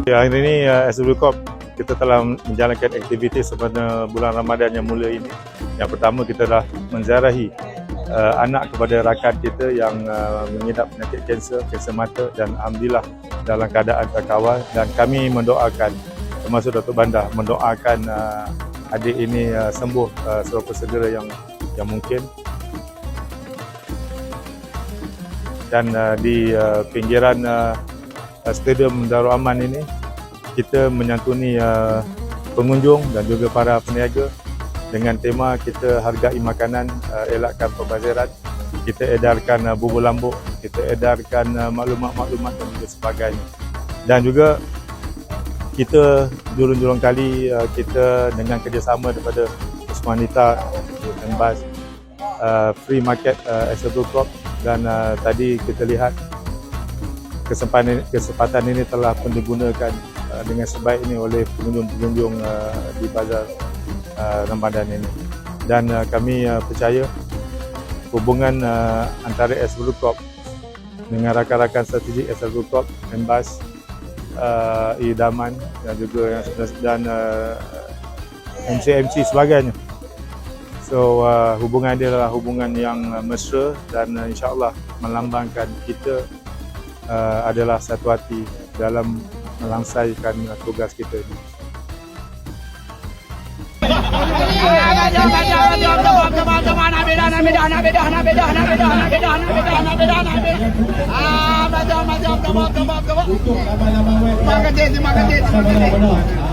Hari ini SW Corp kita telah menjalankan aktiviti sepanjang bulan Ramadan yang mula ini. Yang pertama, kita dah menziarahi anak kepada rakan kita yang mengidap penyakit kanser mata, dan alhamdulillah dalam keadaan terkawal, dan kami mendoakan, termasuk Datuk Bandar mendoakan adik ini sembuh seberapa segera yang mungkin. Dan di pinggiran Stadium Darul Aman ini kita menyantuni pengunjung dan juga para peniaga dengan tema kita hargai makanan, elakkan pembaziran. Kita edarkan bubur lambuk, kita edarkan maklumat-maklumat dan juga sebagainya. Dan juga kita jurung-jurung kali kita dengan kerjasama daripada Usmanita, Embas, Free Market SW Corp, dan tadi kita lihat kesempatan ini telah pun digunakan dengan sebaik ini oleh pengunjung-pengunjung di bazar Ramadan ini. Dan kami percaya hubungan antara SW Corp dengan rakan-rakan strategik SW Corp, Embas, Idaman dan juga dan MC sebagainya. So hubungan dia adalah hubungan yang mesra, dan insya-Allah melambangkan kita adalah satu hati dalam melangsaikan tugas kita ini. Terima kasih.